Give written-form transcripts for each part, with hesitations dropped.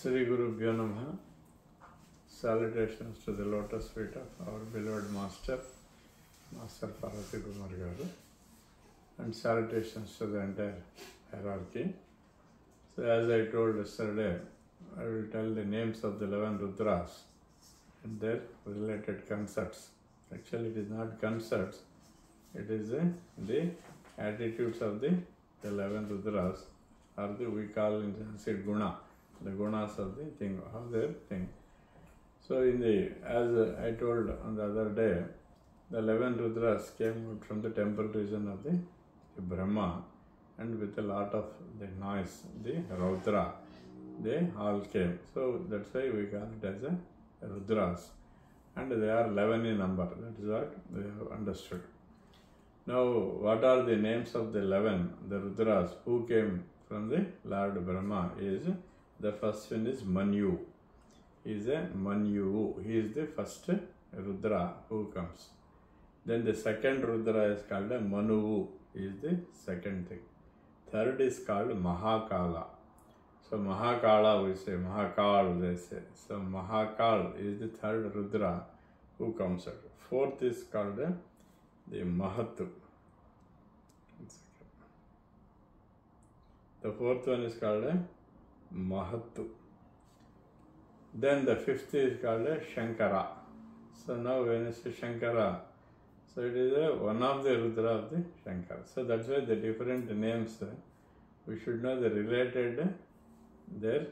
Sri Gurubhyo Namaha. Salutations to the lotus feet of our beloved Master, Master Parvati Kumar Garu, and salutations to the entire hierarchy. So as I told yesterday, I will tell the names of the 11 Rudras and their related concepts. Actually it is not concepts, it is the attitudes of the 11 Rudras, or we call in Sanskrit Guna, the gunas of the thing, how they think. So as I told on the other day, the 11 Rudras came out from the temple region of the Brahma, and with a lot of the noise, the Rudra, they all came. So that's why we call it as a Rudras. And they are 11 in number, that is what we have understood. Now, what are the names of the 11, the Rudras, who came from the Lord Brahma? The first one is Manyu. He is a Manyu. He is the first Rudra who comes. Then the second Rudra is called a Manu. He is the second thing. Third is called Mahakala. So Mahakala we say, Mahakal they say. So Mahakal is the third Rudra who comes out. Fourth is called the Mahatu. The fourth one is called Mahatu. Then the fifth is called Shankara. So now when you say Shankara, so it is one of the Rudra of the Shankara. So that's why the different names, we should know the related, their,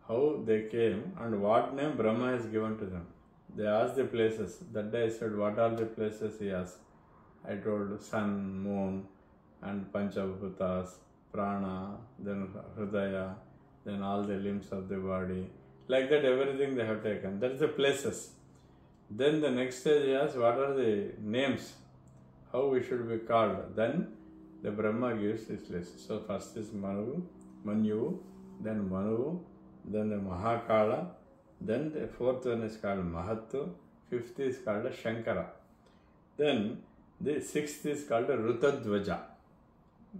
how they came and what name Brahma has given to them. They asked the places. That day I said, what are the places he asked? I told sun, moon, and Panchabhutas, Prana, then Hridaya, then all the limbs of the body. Like that, everything they have taken. That is the places. Then the next stage he asked, what are the names? How we should be called? Then the Brahma gives this list. So first is Manyu, then Manu, then the Mahakala, then the fourth one is called Mahatu, fifth is called Shankara. Then the sixth is called Rutadvaja.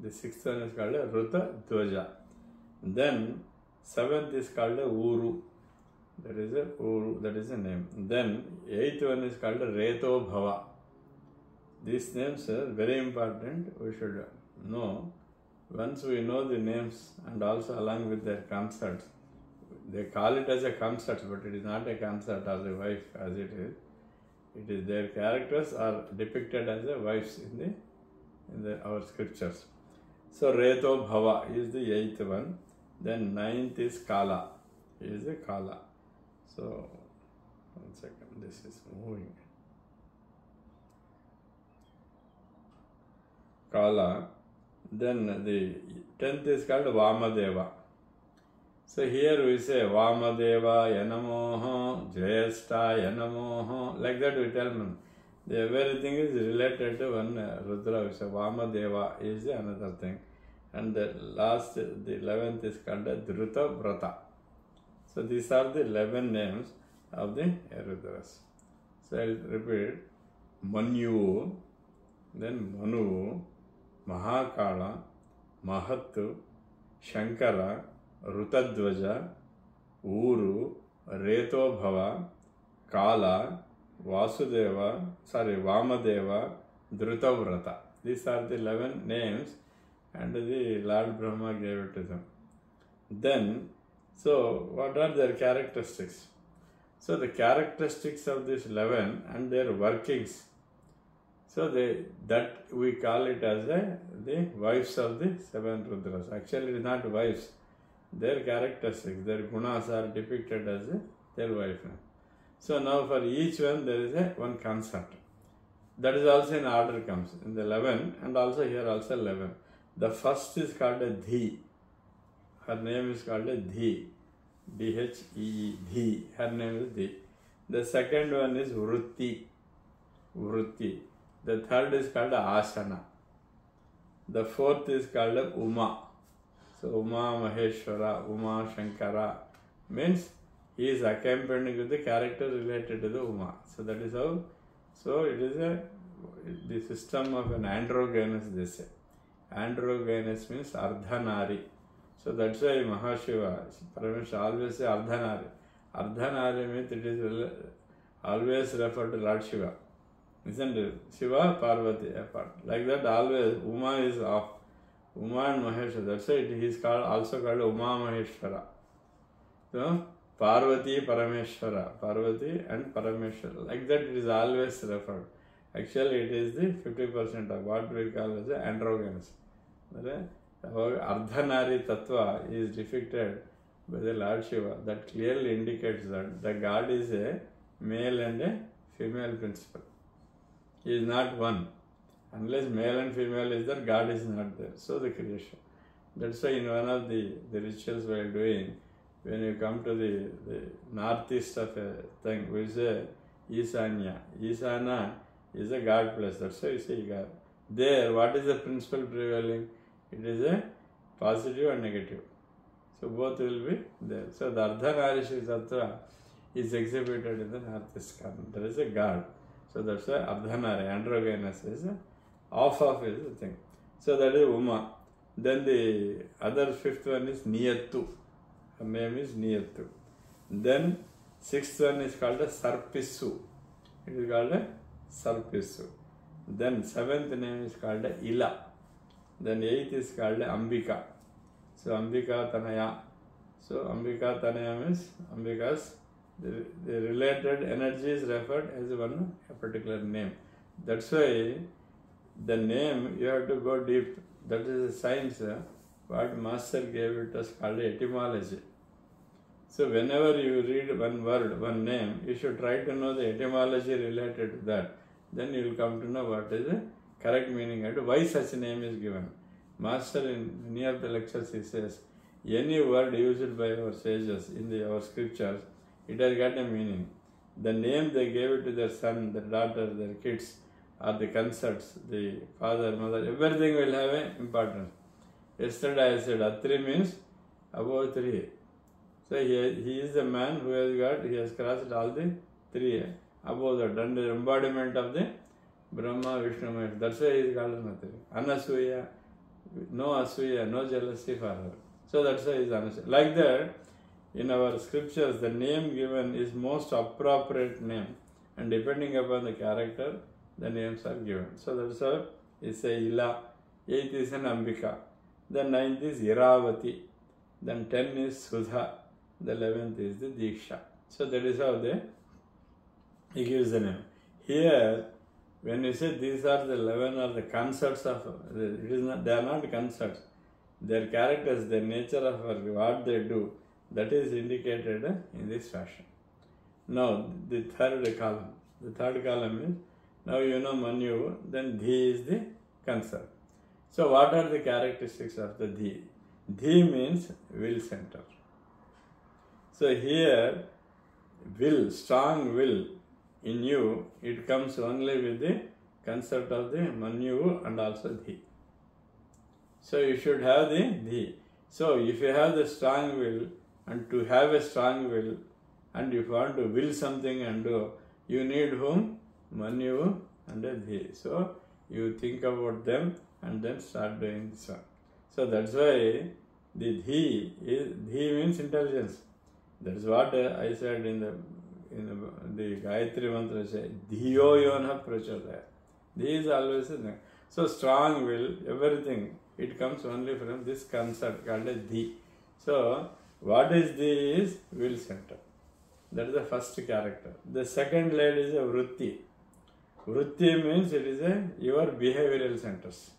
The sixth one is called Rutadvaja. Then seventh is called Uru. That is a Uru, that is a name. Then eighth one is called Reto Bhava. These names are very important. We should know. Once we know the names and also along with their concepts, they call it as a concept, but it is not a concept as a wife as it is. It is their characters are depicted as a wives in our scriptures. So Reto Bhava is the eighth one. Then ninth is Kala. He is a Kala. So, 1 second, this is moving. Kala. Then the 10th is called Vamadeva. So here we say Vamadeva Yanamoho, Jayashta Yanamoho. Like that we tell them. Everything is related to one Rudra. We say Vamadeva is another thing. And the last, the 11th is called Dhruta Vrata. So these are the 11 names of the Rudras. So I will repeat. Manyu, then Manu, Mahakala, Mahatu, Shankara, Rutadvaja, Uru, Reto Bhava, Kala, Vamadeva, Dhrutavrata. These are the 11 names and the Lord Brahma gave it to them. Then, so what are their characteristics? So the characteristics of these 11 and their workings. So that we call it as the wives of the 7 Rudras. Actually it is not wives. Their characteristics, their gunas are depicted as their wife. So now for each one there is one concept. That is also in order comes. In the 11 and also here also 11. The first is called a Dhi. Her name is called a Dhi. D-H-E-E. Dhi. Her name is Dhi. The second one is Vritti. Vritti. The third is called Asana. The fourth is called Uma. So Uma Maheshwara, Uma Shankara means he is accompanied with the character related to the Uma. So that is how. So it is the system of an androgynous, they say. Androgynous means Ardhanari. So that's why Mahashiva, Parameshwar always say Ardhanari. Ardhanari means it is always referred to Lord Shiva. Isn't it? Shiva, Parvati apart. Like that always Uma is off. Uma and Maheshwara. That's why he is also called Uma Maheshwara. So Parvati, Parameshwara. Parvati and Parameshwara. Like that it is always referred. Actually it is the 50% of what we call as the androgynous. Ardhanari Tattva is depicted by the Lord Shiva. That clearly indicates that the God is a male and a female principle. He is not one. Unless male and female is there, God is not there. So the creation. That's why in one of the rituals we are doing, when you come to the northeast of a thing, we say Isanya. Isana is a God place. That's why you say God. There, what is the principle prevailing? It is a positive and negative. So both will be there. So the Ardhanarishi Tattva is exhibited in the northeast corner. There is a God. So that's why Ardhanari, androgynous is off is the thing. So that is Uma. Then the other fifth one is Niyattu. Her name is Niyattu. Then sixth one is called a Sarpissu. It is called a Sarpissu. Then seventh name is called a Ila. Then eighth is called a Ambika. So Ambika Tanaya. So Ambika Tanaya means Ambika's the related energy is referred as a particular name. That's why the name you have to go deep. That is a science. What Master gave it us called etymology. So whenever you read one word, one name, you should try to know the etymology related to that. Then you will come to know what is the correct meaning and why such a name is given. Master in many of the lectures he says, any word used by our sages in our scriptures, it has got a meaning. The name they gave it to their son, their daughter, their kids, or the concerts, the father, mother, everything will have an importance. Yesterday I said Atri means above 3. So he is a man who has crossed all the 3 above that, and the embodiment of the Brahma, Vishnu, Mahesh. That's why he is called Atri. Anasuya, no asuya, no jealousy for her. So that's why he is Anasuya. Like that, in our scriptures, the name given is most appropriate name, and depending upon the character, the names are given. So that's how it's a Ila. 8th is an Ambika. Then 9th is Iravati. Then 10 is Sudha. The 11th is the Diksha. So that is how he gives the name. Here, when you say these are the 11 or the concerts of, they are not concerts. Their characters, their nature of what they do, that is indicated in this fashion. Now, the third column. The third column is, now you know Manu, then Dhi is the concert. So what are the characteristics of the Dhi? Dhi means will center. So here, will, strong will in you, it comes only with the concert of the Manu and also Dhi. So you should have the Dhi. So if you have the strong will, and to have a strong will, and if you want to will something and do, you need whom? Manu and a Dhi. So you think about them and then start doing this one. So that's why the Dhi means intelligence. That's what I said in the Gayatri mantra. Say Dhiyo yona prachodaya. Dhi is always a thing. So strong will, everything, it comes only from this concept called as Dhi. So what is Dhi is will center. That is the first character. The second layer is a Vritti. Vritti means it is your behavioral centers.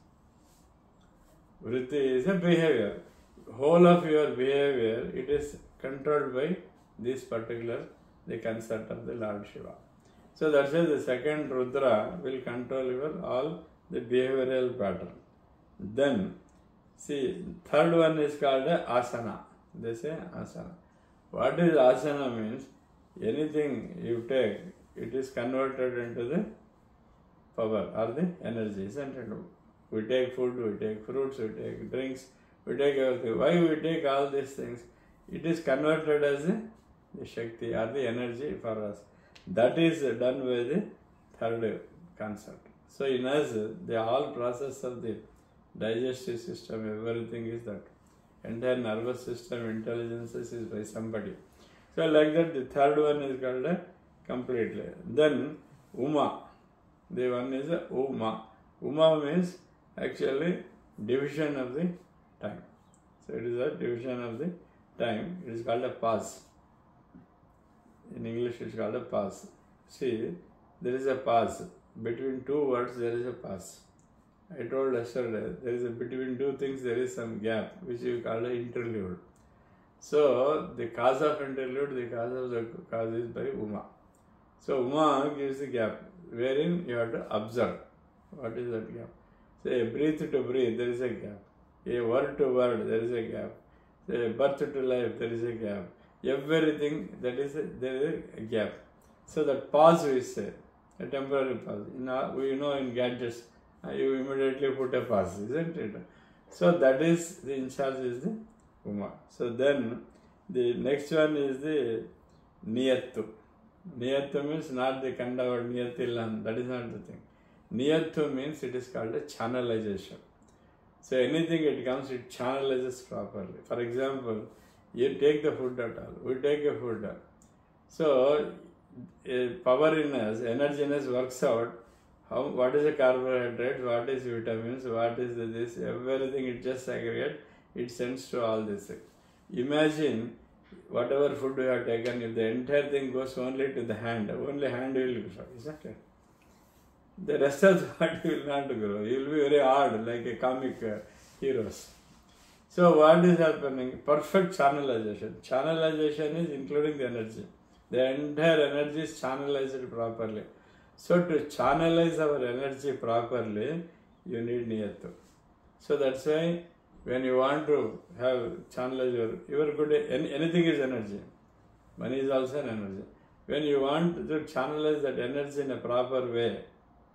Vritti is a behavior. Whole of your behavior, it is controlled by this particular, the concept of the Lord Shiva. So that's why the second Rudra will control your all the behavioral pattern. Then, see, third one is called asana. They say asana. What is asana means? Anything you take, it is converted into the power or the energy, isn't it? We take food, we take fruits, we take drinks, we take everything. Why we take all these things? It is converted as the Shakti or the energy for us. That is done by the third concept. So in us, the whole process of the digestive system, everything is that. entire nervous system, intelligences is by somebody. So like that, the third one is called a completely. Then Uma. The one is a Uma. Uma means actually division of the time. So it is a division of the time. It is called a pause. In English it is called a pause. See, there is a pause. Between two words there is a pause. I told yesterday, there is a between two things there is some gap, which you call an interlude. So the cause of interlude, the cause of the cause is by Uma. So Uma gives the gap, wherein you have to observe. What is that gap? Say breathe to breathe, there is a gap. A word to word, there is a gap. Say birth to life, there is a gap. Everything, there is a gap. So that pause we say, a temporary pause. We know in gadgets, you immediately put a pause, isn't it? So that is the in charge is the Uma. So then the next one is the Niyattu. Niyattu means not the Kanda or Niyatilan, that is not the thing. Niyattu means it is called a channelization. So anything it comes, it channelizes properly. For example, you take the food at all, we take a food. So power in us, energy in us works out what is the carbohydrate, what is vitamins, what is this, everything it just aggregate, it sends to all this thing. Imagine whatever food you have taken, if the entire thing goes only to the hand, only hand will grow, isn't it? The rest of the body will not grow. You will be very hard, like a comic heroes. So what is happening? Perfect channelization. Channelization is including the energy. The entire energy is channelized properly. So to channelize our energy properly, you need Niyattu. So that's why when you want to have channelize your good, anything is energy. Money is also an energy. When you want to channelize that energy in a proper way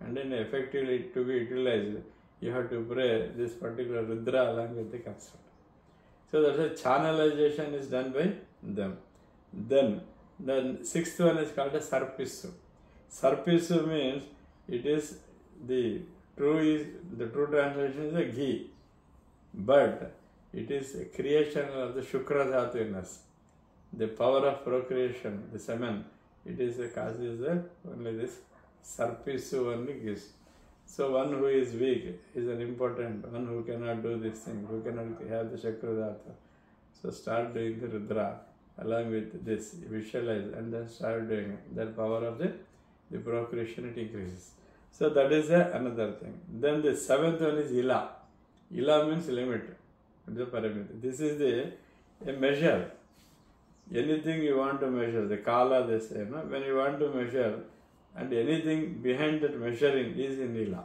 and then effectively to be utilized, you have to pray this particular Rudra along with the concept. So that's why channelization is done by them. Then the sixth one is called a Sarpissu. Sarpissu means it is the true translation is a ghee, but it is a creation of the Shukra Dhatu in us. The power of procreation, the semen, it is the cause is only this Sarpissu only gives. So one who is weak is an important one who cannot do this thing, who cannot have the Shukra Dhatu. So start doing the Rudra along with this, visualize and then start doing it. That power of the procreation it increases. So that is another thing. Then the seventh one is Ila. Ila means limit. The parameter. This is a measure. Anything you want to measure, the Kala they say, no? When you want to measure and anything behind that measuring is in Ila.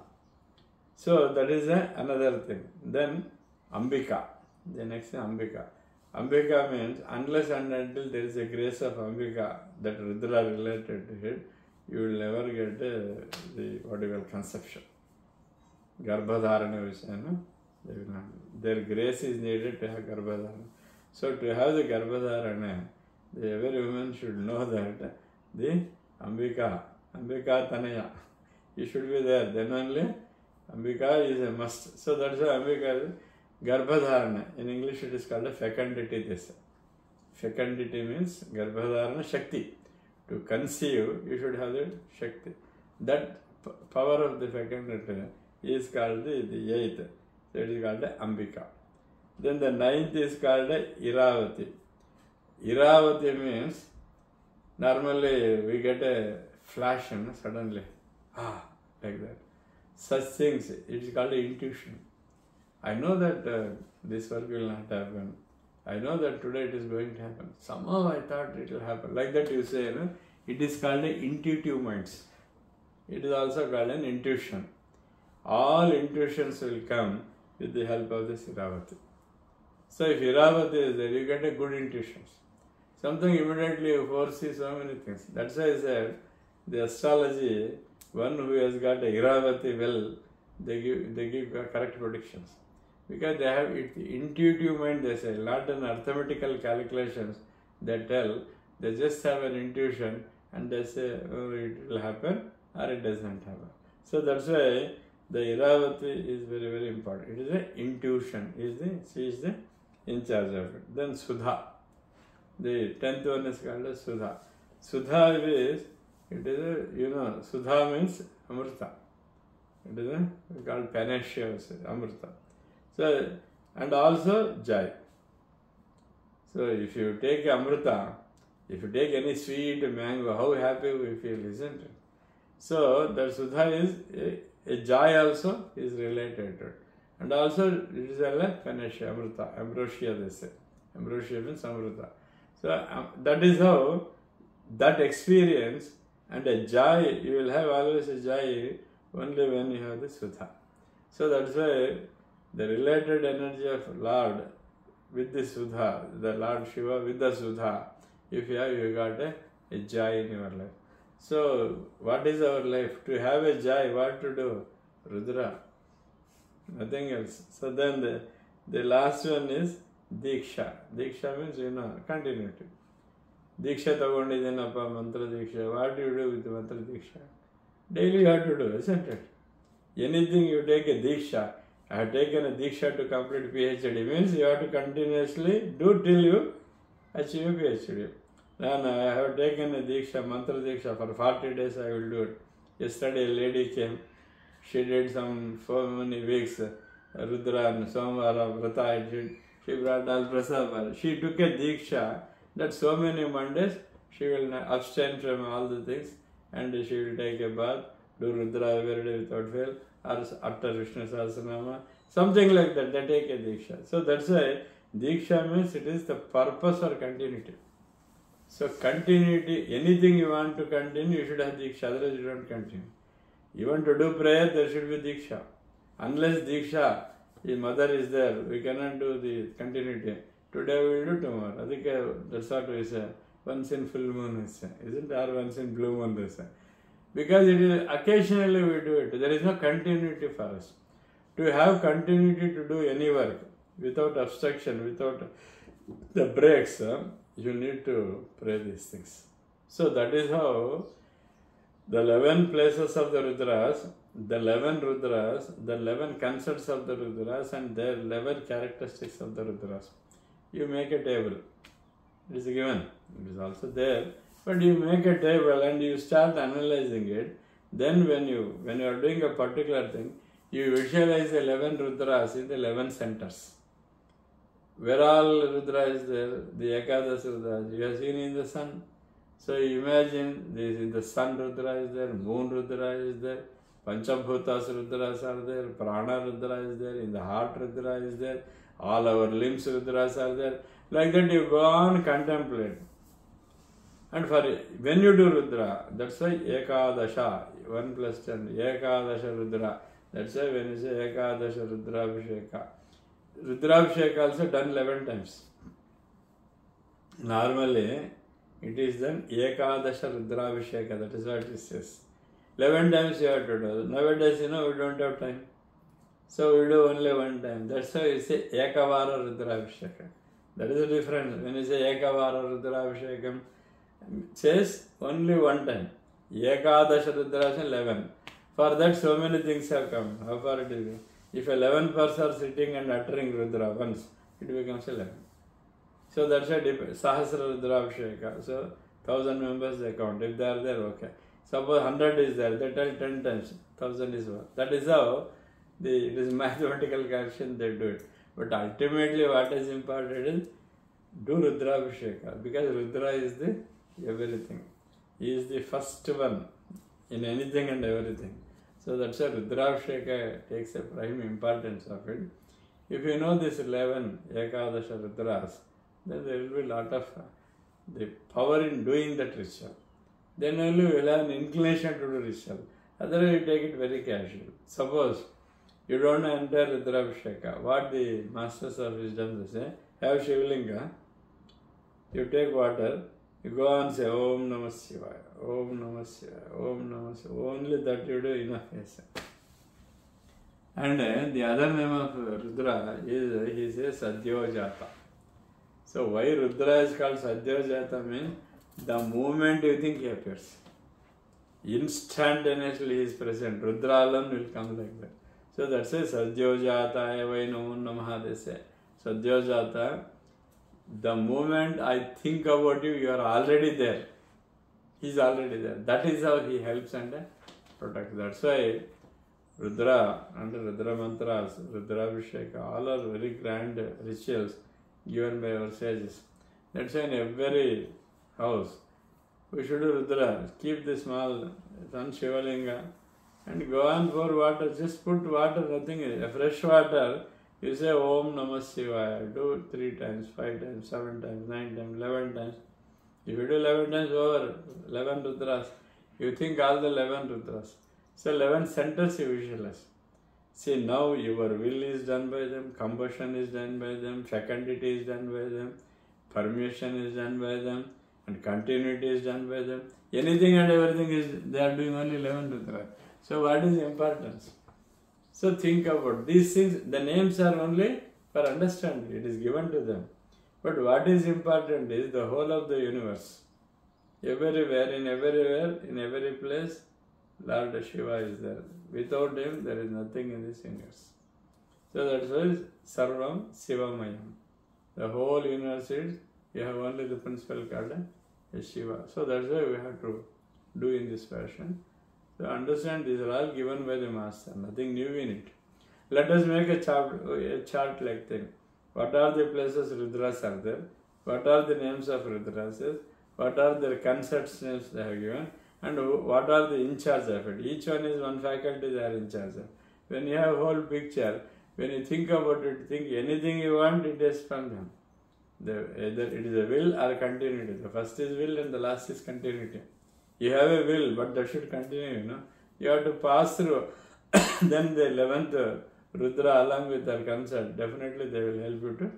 So that is another thing. Then Ambika. The next is Ambika. Ambika means unless and until there is a grace of Ambika, that Rudra related to it, you will never get the what you call conception. Garbhadharana Vishaya, no? They will not. Their grace is needed to have Garbhadharana. So to have the Garbhadharana, every woman should know that the Ambika Tanaya, you should be there. Then only Ambika is a must. So that's why Ambika is Garbhadharana. In English it is called a fecundity. This fecundity means Garbhadharana Shakti. To conceive, you should have the Shakti. That power of the fecundity is called the eighth. So it is called the Ambika. Then the ninth is called Iravati. Iravati means normally we get a flash suddenly. Like that. Such things, it is called intuition. I know that this work will not happen. I know that today it is going to happen. Somehow I thought it will happen. Like that you say, no? It is called an intuitive minds. It is also called an intuition. All intuitions will come with the help of this Iravati. So if Iravati is there, you get a good intuitions. Something immediately you foresee so many things. That's why I said, the astrology, one who has got a Iravati well, they give correct predictions. Because they have it, the intuitive mind, they say, not an arithmetical calculations. They tell, they just have an intuition and they say, oh, it will happen or it doesn't happen. So that's why the Iravati is very, very important. It is an intuition. She is the in charge of it. Then Sudha. The 10th one is called as Sudha. Sudha is, Sudha means Amrita. It is called panacea, Amrita. So, and also Jai. So, if you take Amrita, if you take any sweet mango, how happy we feel, isn't it? So, that Sudha is, a Jai also is related to it. And also, it is a panacea, Amrita, ambrosia they say. Ambrosia means Amrita. So, that is how that experience and a Jai, you will have always a Jai only when you have the Sudha. So, that's why the related energy of Lord with the Sudha, the Lord Shiva with the Sudha, if you have, you got a Jai in your life. So, what is our life? To have a Jai, what to do? Rudra. Nothing else. So, then the last one is Diksha. Diksha means, continuity. Diksha tagondidinappa, mantra Diksha. What do you do with mantra Diksha? Daily you have to do, isn't it? Anything you take a Diksha. I have taken a Diksha to complete PhD. Means you have to continuously do till you achieve a PhD. Then I have taken a Diksha, mantra Diksha. For 40 days I will do it. Yesterday a lady came. She did so many weeks. Rudra and Somvara, Vrata I did. She brought all prasad. She took a Diksha that so many Mondays she will abstain from all the things and she will take a bath, do Rudra every day without fail, or utter Vishnu Sahasranama, something like that. They take a Diksha. So that's why Diksha means it is the purpose or continuity. So continuity, anything you want to continue, you should have Diksha, otherwise you don't continue. You want to do prayer, there should be Diksha. Unless Diksha, the mother is there, we cannot do the continuity. Today we will do tomorrow. That's what we say. Once in full moon, we say. Isn't it? Or once in blue moon, they say. Because it is occasionally we do it. There is no continuity for us. To have continuity to do any work without obstruction, without the breaks, you need to pray these things. So that is how the 11 places of the Rudras, the 11 Rudras, the 11 concepts of the Rudras and their 11 characteristics of the Rudras. You make a table. It is given. It is also there. But you make a table and you start analyzing it. Then when you are doing a particular thing, you visualize the 11 Rudras in the 11 centers. Where all Rudra is there, the Ekadas Rudras, you have seen in the sun. So you imagine in the sun Rudra is there, moon Rudra is there, Panchabhutas Rudras are there, Prana Rudra is there, in the heart Rudra is there, all our limbs Rudras are there. Like that you go on contemplate. And when you do Rudra, that's why Ekadasha, 1 plus 10, Ekadasha Rudra. That's why when you say Ekadasha Rudrabhisheka. Rudrabhisheka also done 11 times. Normally, it is done Ekadasha Rudrabhisheka, that is what it says. 11 times you have to do. Nowadays, we don't have time. So we do only 1 time. That's why you say Ekavara Rudrabhisheka. That is the difference. When you say Ekavara Rudrabhishekam, it says only 1 time. Ekadasha Rudrabhishekam 11. For that, so many things have come. How far it is? If 11 persons are sitting and uttering Rudra once, it becomes 11. So that's why Sahasra Rudrabhisheka. So 1000 members they count. If they are there, okay. Suppose 100 is there, they tell 10 times. 1000 is 1. That is how it is mathematical calculation, they do it. But ultimately what is important is do Rudrabhisheka. Because Rudra is the everything. He is the first one in anything and everything. So that's why Rudrabhisheka takes a prime importance of it. If you know this 11 Ekadasha Rudras, then there will be a lot of the power in doing that ritual. Then only you will have an inclination to do ritual. Otherwise you take it very casual. Suppose you don't enter Rudrabhisheka. What the masters of wisdom say, have Shivlinga, you take water, you go on and say Om Namah Shivaya, Om Namah Shivaya, Om Namah Shivaya. Only that you do enough. Yes. And the other name of Rudra is, he says Sadyojata. So why Rudra is called Sadyojata means the moment you think he appears. Instantaneously he is present. Rudra alone will come like that. So that's why Sadyojata Evai Namo Namaha they say. Sadyojata, the moment I think about you, you are already there. He is already there. That is how he helps and protects. That's why Rudra and Rudra mantras, Rudra Abhishek, all are very grand rituals given by our sages. That's why in every house we should do Rudra. Keep the small sun Shivalinga and go on pour water. Just put water, nothing, fresh water. You say Om Namah Shivaya. Do 3 times, 5 times, 7 times, 9 times, 11 times. If you do 11 times over 11 Rudras, you think all the 11 Rudras. So 11 centers you visualize. See, now your will is done by them, combustion is done by them, fecundity is done by them, permeation is done by them, and continuity is done by them. Anything and everything is, they are doing only 11 Rudras. So what is the importance? So think about these things. The names are only for understanding. It is given to them. But what is important is the whole of the universe. Everywhere, in every place, Lord Shiva is there. Without him, there is nothing in this universe. So that's why Sarvam Sivamayam. The whole universe is, you have only the principle called as Shiva. So that's why we have to do in this fashion. So understand, these are all given by the Master, nothing new in it. Let us make a chart like thing. What are the places Rudras are there? What are the names of Rudras? What are their concepts names they have given? And what are the in charge of it? Each one is one faculty they are in charge of. When you have a whole picture, when you think about it, think anything you want, it is from them. Either it is a will or continuity. The first is will and the last is continuity. You have a will, but that should continue, You have to pass through. Then the 11th Rudra along with their concept, definitely they will help you to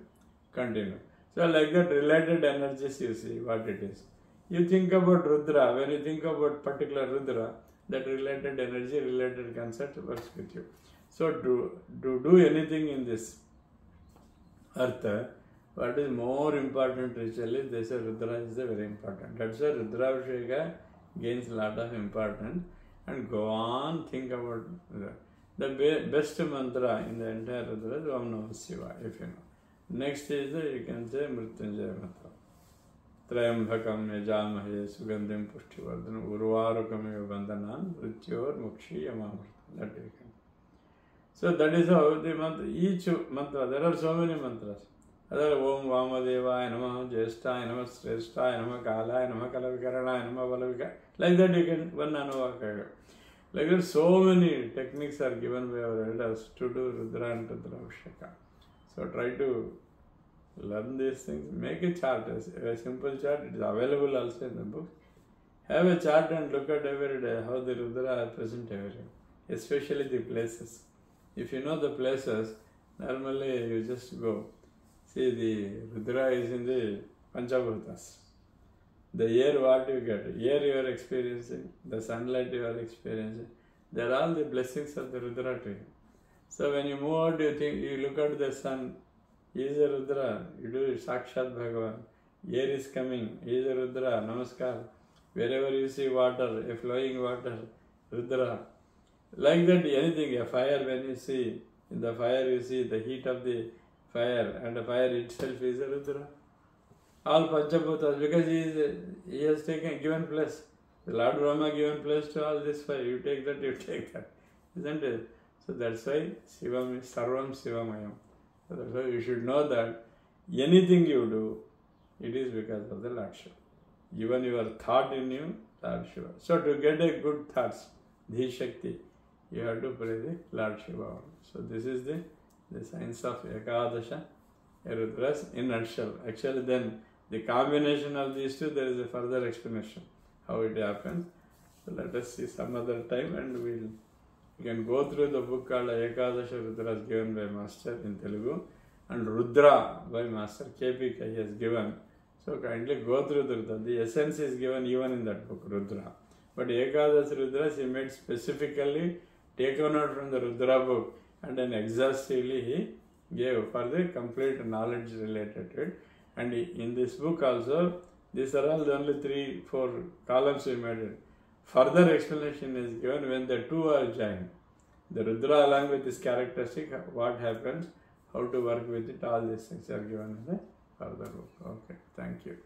continue. So like that related energies you see what it is. You think about Rudra, when you think about particular Rudra, that related energy, related concept works with you. So to do anything in this earth, what is more important ritually, they say Rudra is very important. That's why Rudra Abhisheka gains a lot of importance, and go on, think about Rudra. The best mantra in the entire Rudra is Om Namah Shivaya, if you know. Next is you can say Mrityunjaya mantra. Trayambakam yajamahe sugandhim pushtivardhanam urvarukam eva bandhanan mrityor mukshiyamamritam. That you can. So that is how the mantra, each mantra, there are so many mantras. Other Om Vamadevaya Namah Jyeshtaya Namah Shrestaya Namah Kalaya Namah Kalavikarana Namah Balavika. Like that you can one Anuvaka. Like that so many techniques are given by our elders to do Rudra and Rudra Abhisheka. So try to learn these things. Make a chart, a simple chart. It is available also in the book. Have a chart and look at every day how the Rudra are present everywhere, especially the places. If you know the places, normally you just go. See, the Rudra is in the Panchabhutas. The air what you get, air you are experiencing, the sunlight you are experiencing, they are all the blessings of the Rudra to you. So when you move out, you look at the sun, he is a Rudra, you do Sakshat Bhagavan, air is coming, he is a Rudra, Namaskar. Wherever you see water, a flowing water, Rudra. Like that, anything, a fire, when you see, in the fire you see the heat of the fire, and the fire itself is a Rudra. All Panchabhutas, because he has given place. The Lord Brahma given place to all this fire. You take that, you take that. Isn't it? So that's why Shivam is Sarvam Sivamayam. So that's why you should know that anything you do, it is because of the Lord Shiva. Even your thought in you, Lord Shiva. So to get a good thoughts, Dhi Shakti, you have to pray the Lord Shiva. So this is the science of Ekadasha Rudras in nutshell. Actually then, the combination of these two, there is a further explanation how it happens. So let us see some other time, and we can go through the book called Ekadasha Rudras given by Master in Telugu, and Rudra by Master KPK has given. So kindly go through the Rudra. The essence is given even in that book, Rudra. But Ekadasha Rudras he made specifically taken out from the Rudra book, and then exhaustively he gave for the complete knowledge related to it. And in this book also, these are all the only 3-4 columns we made it. Further explanation is given when the two are joined. The Rudra along with this characteristic, what happens, how to work with it, all these things are given in the further book. Okay, thank you.